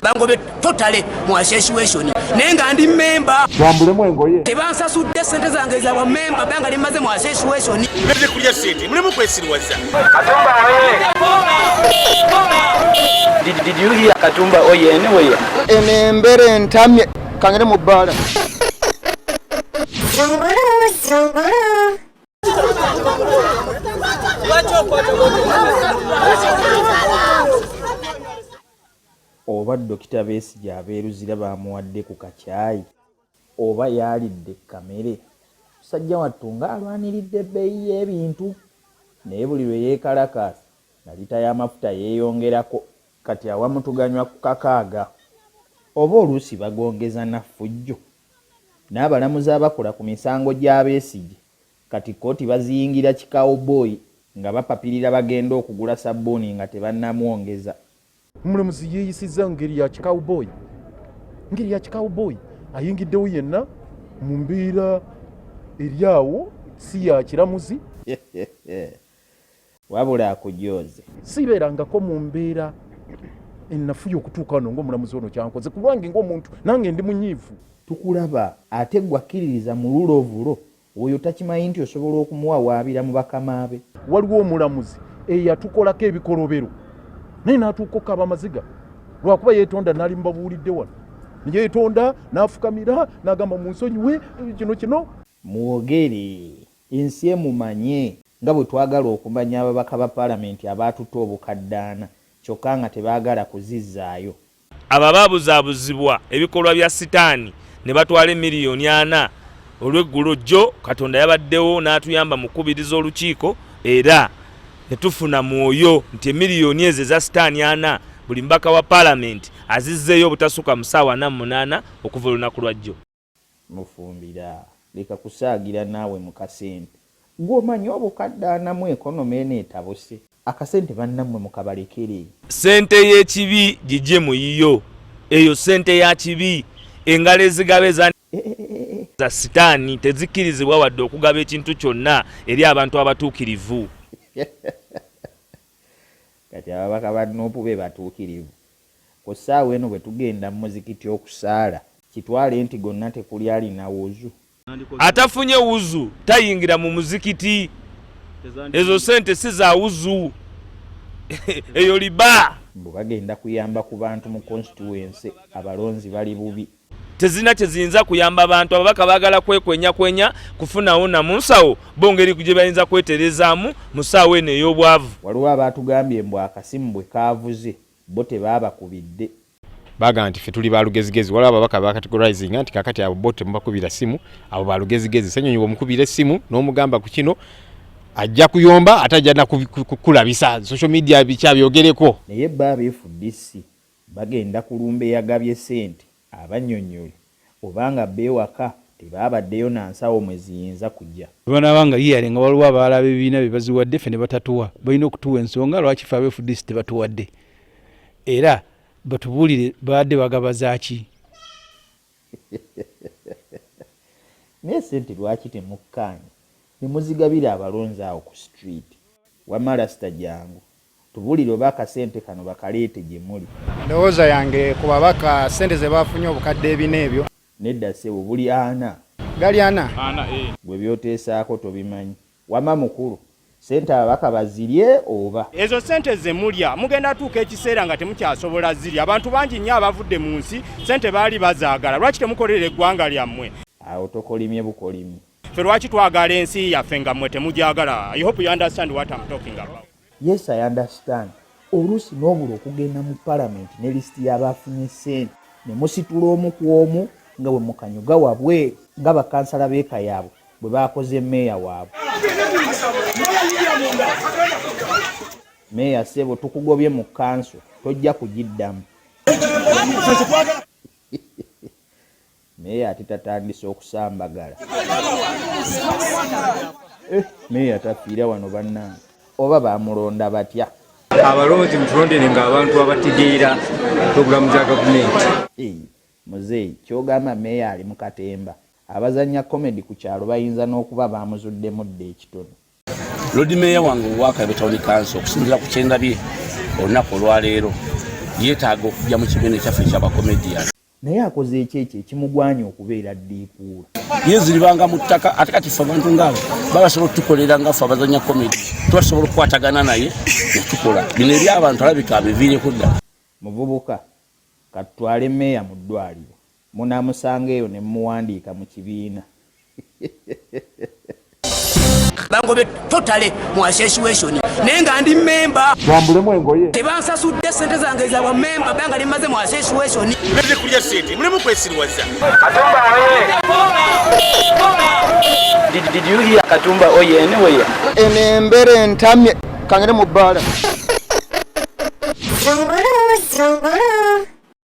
bangobe totale mu association nenga ndi member wambulemu engoye tebansasudde ssente zange za wa member banga limaze mu association neze kulya ssente mulemu kwesirwaza Kagumba oye did you hear Kagumba oye anyway enembere ntamye kangere mu bbala oba Dokita Besigye abeeruzira bamuwadde ku kakyayi oba yalidde kamere musajja wattu ng'alwaniridde ebbeeyi y'ebintu naye buli lwe yeekalakaasa na lita y'amafuta yeeyongerako kati awamu tuganywa ku kakaaga oba oluusi bagongeza na ffujjo n'abalamuzi abakola ku misango gya Besigye kati kooti baziyingira kikawubooyi nga bapapirira bagenda okugula sabbuuni nga tebannamwongeza. Omulamuzi yeeyisizza ngeri ya kikawubooyi ayingiddewo yenna mu mbeera eri awo si ya kiramuzi wabula akujooze sibeerangako mu mbeera ennafuyo okutuuka wano ng'omulamuzi ono kyankoze ku lwange ng'omuntu nange ndi munyiivu. Tukulaba ate gwakkiririza mu lulovulo oyo takimanyi nti osobola okumuwawaabira mu bakama be. Waliwo omulamuzi eyatukolako ebikolobero naye n'atuuka abamaziga lwakuba yeetonda n'ali mubabuulidde wano yeetonda n'afukamira n'agamba mu nsonyiwe kino mwogere ensi emumanye nga bwe twagala okumanya ababaka ba palamenti abaatuta obukaddaana kyokka nga tebaagala kuzizzaayo. abo baabuzaabuzibwa ebikolwa bya sitaani ne batwala emiliyoni 4 olw'eggulo jjo Katonda yabaddewo n'atuyamba mu kubiriza olukiiko era ne tufuna mwoyo nti emiliyoni ezo eza sitaani 4 buli mbaka wa palamenti azizzeeyo obutasuka 48 okuva olunaku lwa jjo. Mufumbira leka kusaagira naawe mu kasente gw'omanyi obukaddaana mu ekonomi eneetabuse akasente bannammwe mukabalekere. Ssente y'ekibi gijje mu yiyo eyo ssente ya kibi engalo ezigabe za sitaani tezikkirizibwa wadde okugaba ekintu kyonna eri abantu abatuukirivu. Kati ababaka ba Nuupu be batuukirivu ku ssaawa eno bwe tugenda mu muzikiti okusaala kitwale nti gonna tekuli alina wuzu. Atafunye wuzu tayingira mu muzikiti, ezo ssente si za wuzu eyo liba. Bwe bagenda kuyamba ku bantu mu constituency abalonzi bali bubi. Tezina kyeziyinza kuyamba abantu ababaka baagala kwekwenya kufunawo na munsawo bongeri kuje bayinza kweterezaamu mu ssaawa eno ey'obwavu. Waliwo abaatugambye mbu akasimu bwe kaavuze bo tebaabakubidde. Baga nti ffe tuli balugezigezi waliwo ababaka bakategorizing nti kakati abo bo temubakubira simu abo balugezigezi senyonyi omukubira essimu n'omugamba ku kino ajja kuyomba atajja na kukulabisa social media bikyabyogereko. Naye bba beefudisi bagenda kulumba eyagabye ssente abannyonnyole obanga beewaka tebaabaddeyo na nsawo mwe ziyinza kujja. Banabanga yiyale nga waliwo abalala b'ebibiina bye baziwadde ffe ne batatuwa balina okutuwa ensonga lwaki ffe abeefudisi tebatuwadde era batubuulire baadde bagabaza ki. Naye ssente lwaki temukkaanya ne muzigabira abalonzi awo ku street wamala sita jangu tubuulire oba akasente kano bakaleete gye muli. Ndowooza yange ku babaka ssente ze baafunye obukadde ebina ebyo Nedda ssebo buli 4 gali 4 gwe byoteesaako tobimanyi. Wama mukulu ssente ababaka bazirye oba ezo ssente ze mulya mugenda tuuka ekiseera nga temukyasobola zirya. Abantu bangi nnyo abavudde mu nsi ssente baali bazaagala lwaki temukolera eggwanga lyammwe? Awo tokolimye bukolimi. Ffe lwaki twagala ensi yaffe nga mmwe temugyagala? I hope you understand what I'm talking about. Yes, I understand. Oluusi n'obula okugenda mu palamenti ne lisiti y'abaafunye ssente ne musitula omu ku omu nga bwe mukanyuga wabwe nga bakansala beeka yaabwe bwe baakoze meeya waabwe. Meeya ssebo tukugobye mu kanso tojja kugiddamu. Meeya ate tatandise okusambagala. Meeya tafiira wano bannange oba baamulonda batya? abalonzi mutulondere ng'abantu abategeera pulogulaamu za gavumenti. Muzeeyi kyogamba meeya ali mu katemba abazanya komedi ku kyalo bayinza n'okuba baamuzuddemu dde ekitono. Lodi meeya wange owaka Town Council okusinziira ku kyendabye olunaku olwaleero yeetaaga okujja mu kibiina ekyaffe ekyabakomedian. naye akoze ekyekyo ekimugwanya okubeera ddiikuula. ye ziribanga mu ttaka ate kati ffe abantu ngaabo babasobola okutukolera nga ffe abazanya komedi tubasobola okukwatagana naye netukola bino eri abantu alabika abiviireko dda. muvubuka katutwale mmeeya mu ddwaliro munaamusanga eyo ne mumuwandiika mu kibiina. bangobe totale mu association naye nga ndi memba bambulemu engoye tebansasudde ssente zange za bamemba banga limaze mu association Meze kulya ssente mulemu kwesirwaza. Did you hear Katumba oye anyway? Enembere ntamye kangere mu bbala. Zungulu, zungulu.